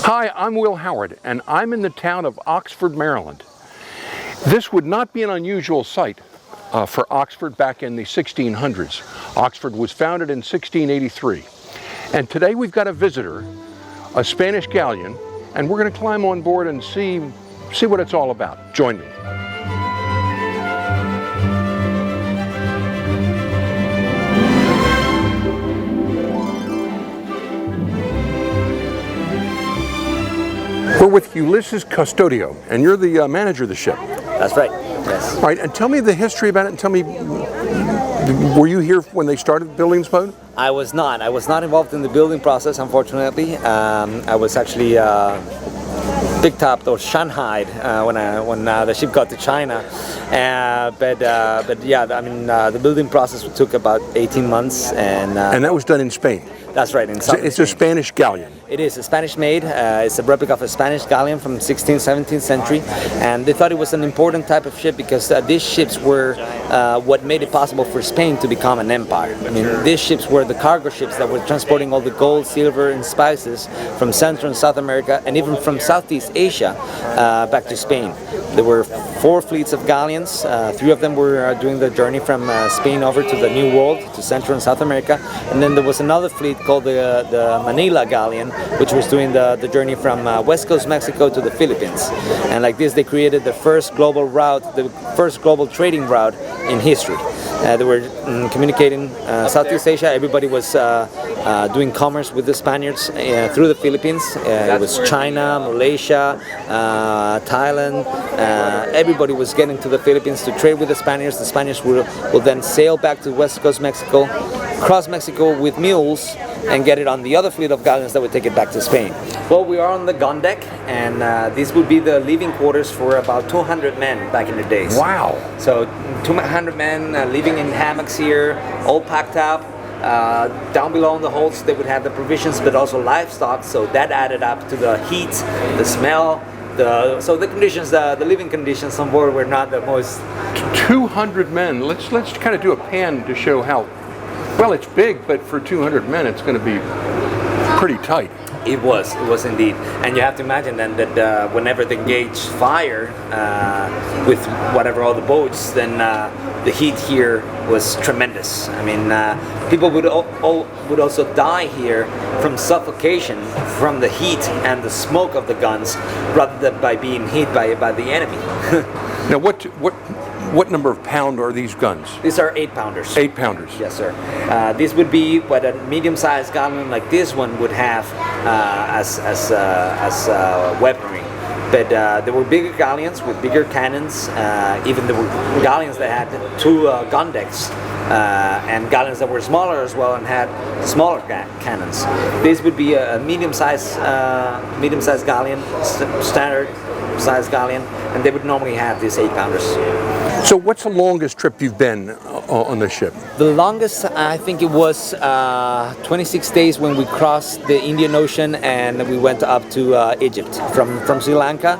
Hi, I'm Will Howard, and I'm in the town of Oxford, Maryland. This would not be an unusual site for Oxford back in the 1600s. Oxford was founded in 1683. And today we've got a visitor, a Spanish galleon, and we're going to climb on board and see what it's all about. Join me. We're with Ulises Custodio, and you're the manager of the ship. That's right, yes. All right, and tell me the history about it, and tell me, were you here when they started building this boat? I was not involved in the building process, unfortunately. I was actually picked up or shanghaied when the ship got to China. But yeah, I mean, the building process took about 18 months. And that was done in Spain? That's right, in South It's a Spanish galleon. It is a Spanish made. It's a replica of a Spanish galleon from 16th, 17th century, and they thought it was an important type of ship because these ships were what made it possible for Spain to become an empire. I mean, these ships were the cargo ships that were transporting all the gold, silver, and spices from Central and South America, and even from Southeast Asia back to Spain. There were 4 fleets of galleons. 3 of them were doing the journey from Spain over to the New World, to Central and South America, and then there was another fleet called the Manila Galleon, which was doing the journey from West Coast Mexico to the Philippines. And like this, they created the first global route, the first global trading route in history. They were communicating Southeast Asia. Everybody was doing commerce with the Spaniards through the Philippines. It was China, Malaysia, Thailand. Everybody was getting to the Philippines to trade with the Spaniards. The Spaniards will then sail back to West Coast Mexico, cross Mexico with mules, and get it on the other fleet of galleons that would take it back to Spain. Well, we are on the gun deck, and this would be the living quarters for about 200 men back in the days. Wow! So 200 men living in hammocks here, all packed up. Down below in the holds they would have the provisions, but also livestock, so that added up to the heat, the smell. So the conditions, the living conditions on board were not the most. 200 men. Let's kind of do a pan to show how. Well, it's big, but for 200 men, it's going to be pretty tight. It was indeed. And you have to imagine then that whenever they engaged fire with whatever all the boats, then the heat here was tremendous. I mean, people would also die here from suffocation from the heat and the smoke of the guns, rather than by being hit by the enemy. Now, what number of pound are these guns? These are 8-pounders. 8-pounders. Yes, sir. This would be what a medium-sized galleon like this one would have as weaponry. But there were bigger galleons with bigger cannons. Even there were galleons that had 2 gun decks, and galleons that were smaller as well and had smaller cannons. This would be a medium-sized galleon, standard size galleon, and they would normally have these 8-pounders. So what's the longest trip you've been on the ship? The longest, I think it was 26 days when we crossed the Indian Ocean and we went up to Egypt. From Sri Lanka,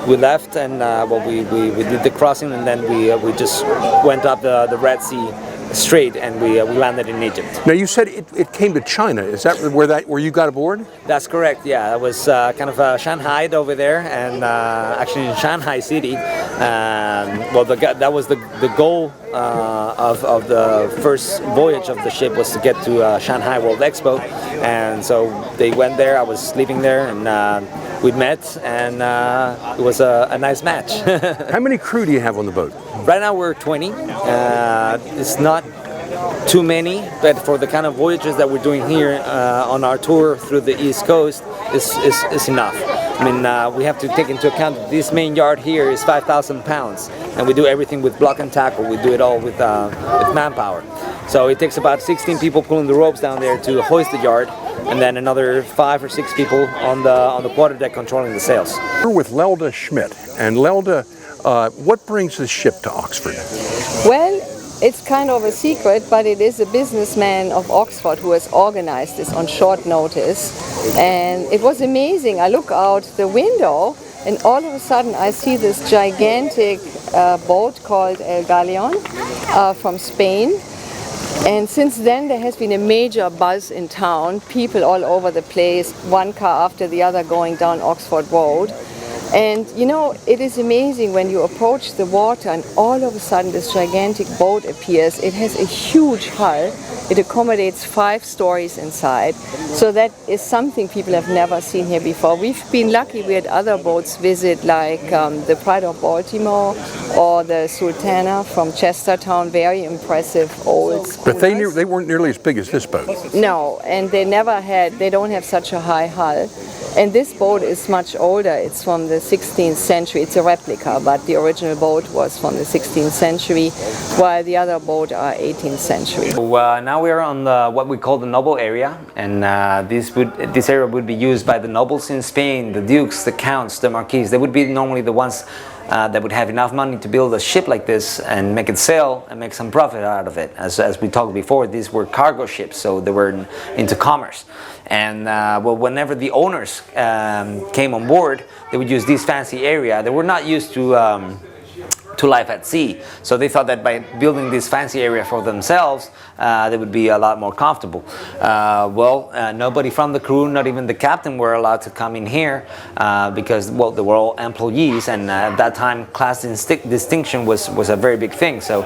we left and we did the crossing, and then we just went up the Red Sea straight, and we landed in Egypt. Now you said it came to China. Is that where you got aboard? That's correct. Yeah, I was kind of shanghaied over there, and actually in Shanghai City. That was the goal of the first voyage of the ship, was to get to Shanghai World Expo, and so they went there. I was sleeping there, and we met, and it was a nice match. How many crew do you have on the boat? Right now we're 20. It's not too many, but for the kind of voyages that we're doing here on our tour through the East Coast, is enough. I mean, we have to take into account that this main yard here is 5,000 pounds, and we do everything with block and tackle. We do it all with manpower. So it takes about 16 people pulling the ropes down there to hoist the yard, and then another 5 or 6 people on the quarterdeck controlling the sails. We're with Lelda Schmidt, and Lelda, what brings the ship to Oxford? Well, it's kind of a secret, but it is a businessman of Oxford who has organized this on short notice, and it was amazing. I look out the window, and all of a sudden I see this gigantic boat called El Galleon from Spain. And since then there has been a major buzz in town, people all over the place, one car after the other going down Oxford Road. And you know, it is amazing when you approach the water and all of a sudden this gigantic boat appears. It has a huge hull. It accommodates 5 stories inside. So that is something people have never seen here before. We've been lucky, we had other boats visit, like the Pride of Baltimore or the Sultana from Chestertown, very impressive old schooners. But they weren't nearly as big as this boat. No, and they don't have such a high hull. And this boat is much older. It's from the 16th century. It's a replica, but the original boat was from the 16th century, while the other boat are 18th century. So, now we are on what we call the noble area, and this area would be used by the nobles in Spain, the dukes, the counts, the marquis. They would be normally the ones that would have enough money to build a ship like this and make it sail and make some profit out of it. As we talked before, these were cargo ships, so they were into commerce. And well, whenever the owners came on board, they would use this fancy area. They were not used to life at sea, so they thought that by building this fancy area for themselves, they would be a lot more comfortable. Well, nobody from the crew, not even the captain, were allowed to come in here because, well, they were all employees, and at that time class distinction was a very big thing. So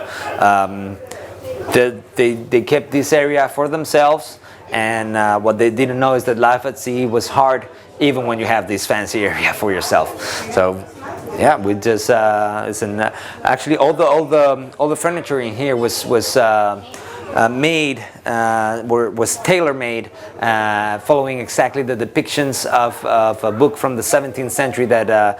they kept this area for themselves, and what they didn't know is that life at sea was hard even when you have this fancy area for yourself. So yeah, we just actually all the furniture in here was tailor-made, following exactly the depictions of a book from the 17th century that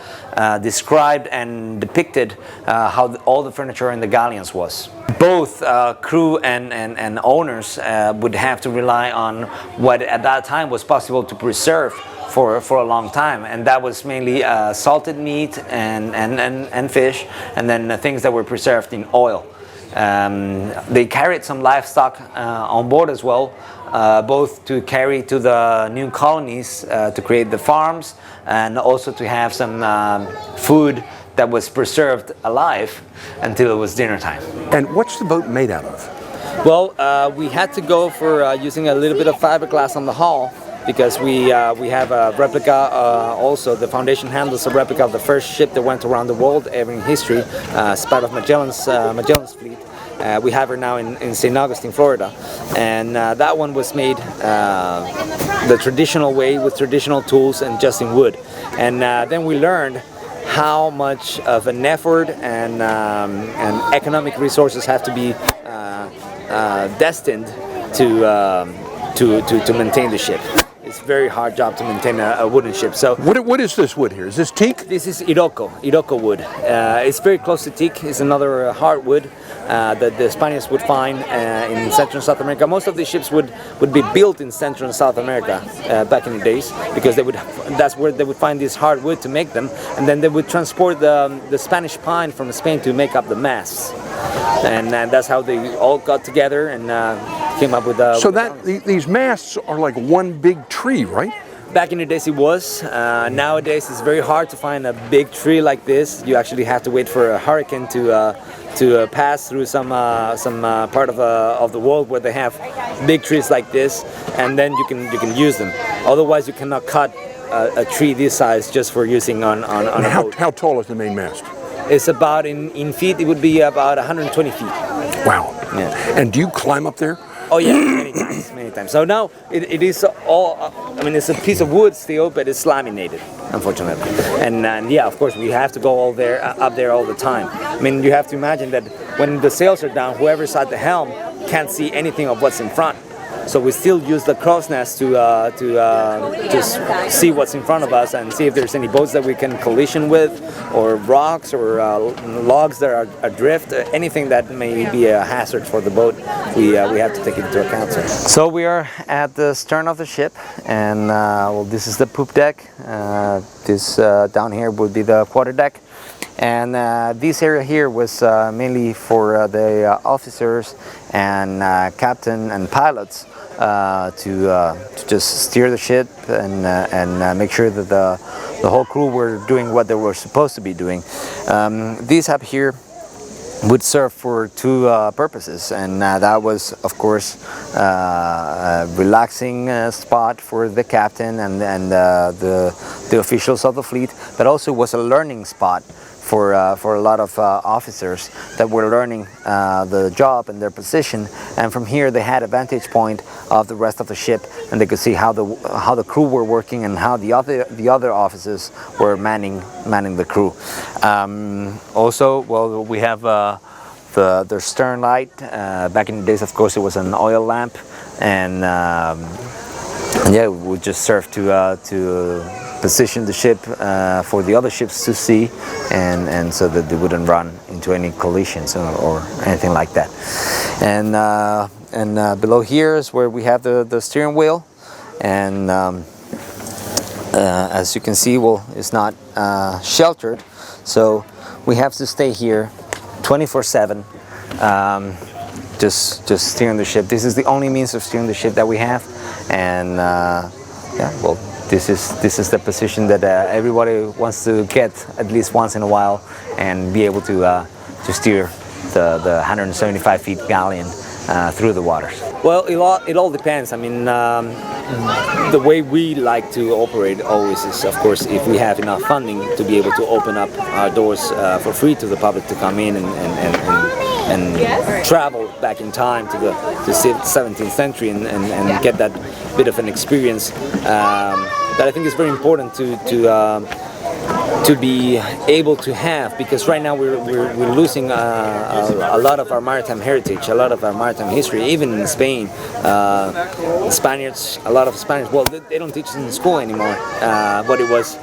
described and depicted how all the furniture in the galleons was. Both crew and owners would have to rely on what at that time was possible to preserve for a long time, and that was mainly salted meat and fish, and then things that were preserved in oil. They carried some livestock on board as well, both to carry to the new colonies to create the farms, and also to have some food that was preserved alive until it was dinner time. And what's the boat made out of? Well, we had to go for using a little bit of fiberglass on the hull, because we have a replica, also the foundation handles a replica of the first ship that went around the world ever in history, part of Magellan's fleet. We have her now in St. Augustine, Florida, and that one was made the traditional way, with traditional tools and just in wood. And then we learned how much of an effort and economic resources have to be destined to maintain the ship. It's a very hard job to maintain a wooden ship. So what is this wood here? Is this teak? This is Iroko wood. It's very close to teak. It's another hardwood that the Spaniards would find in Central and South America. Most of these ships would be built in Central and South America back in the days, because that's where they would find this hardwood to make them, and then they would transport the Spanish pine from Spain to make up the masts, and that's how they all got together and came up with so that these masts are like one big tree, right? Back in the days it was. Nowadays it's very hard to find a big tree like this. You actually have to wait for a hurricane to pass through some part of the world where they have big trees like this, and then you can use them. Otherwise you cannot cut a tree this size just for using on a boat. How tall is the main mast? It's about, in feet, it would be about 120 feet. Wow. Yeah. And do you climb up there? Oh yeah, many times. So now it is all, I mean, it's a piece of wood still, but it's laminated, unfortunately. And yeah, of course, we have to go up there all the time. I mean, you have to imagine that when the sails are down, whoever's at the helm can't see anything of what's in front. So we still use the crow's nest to just see what's in front of us and see if there's any boats that we can collision with, or rocks, or logs that are adrift, anything that may be a hazard for the boat. We have to take it into account. So we are at the stern of the ship, and well, this is the poop deck. This down here would be the quarter deck. And this area here was mainly for the officers and captain and pilots to just steer the ship and make sure that the whole crew were doing what they were supposed to be doing. These up here would serve for two purposes, and that was, of course, a relaxing spot for the captain and the officials of the fleet, but also was a learning spot for a lot of officers that were learning the job and their position, and from here they had a vantage point of the rest of the ship, and they could see how the crew were working and how the other officers were manning the crew. Also, well, we have the stern light. Back in the days, of course, it was an oil lamp, and yeah, it would just serve to position the ship for the other ships to see, and so that they wouldn't run into any collisions or anything like that. And below here is where we have the steering wheel, and as you can see, well, it's not sheltered, so we have to stay here 24/7, just steering the ship. This is the only means of steering the ship that we have, and yeah, well, this is the position that everybody wants to get at least once in a while, and be able to steer the 175 feet galleon through the waters. Well, it all depends. I mean, the way we like to operate always is, of course, if we have enough funding to be able to open up our doors for free to the public to come in and travel back in time to the 17th century and get that bit of an experience that I think is very important to be able to have, because right now we're losing a lot of our maritime heritage, a lot of our maritime history. Even in Spain, Spaniards, a lot of Spaniards, well, they don't teach it in school anymore, what it was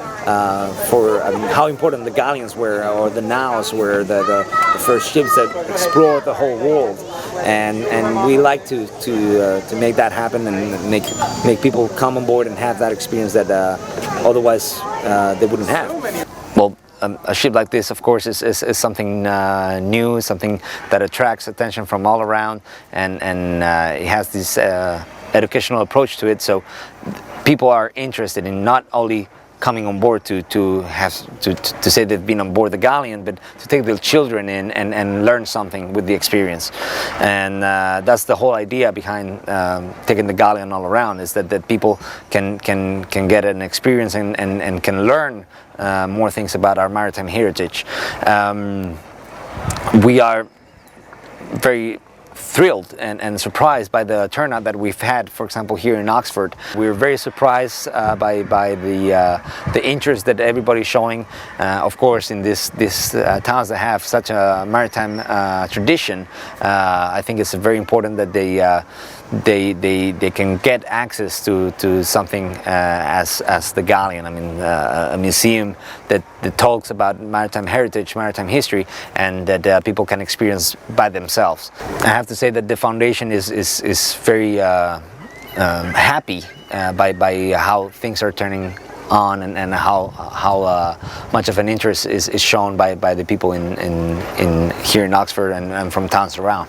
for how important the galleons were, or the naos were, the first ships that explored the whole world. And we like to make that happen and make people come on board and have that experience that otherwise they wouldn't have. Well, a ship like this, of course, is something new, something that attracts attention from all around, and it has this educational approach to it. So people are interested in not only coming on board to say they've been on board the galleon, but to take their children in and learn something with the experience. And that's the whole idea behind taking the galleon all around, is that people can get an experience and can learn more things about our maritime heritage. We are very thrilled and surprised by the turnout that we've had, for example, here in Oxford. We're very surprised by the interest that everybody's showing. Of course, in these towns that have such a maritime tradition, I think it's very important that they can get access to something as the galleon. I mean, a museum that talks about maritime heritage, maritime history, and that people can experience by themselves. I have to say that the foundation is very happy by how things are turning on, and how much of an interest is shown by the people in here in Oxford and from towns around.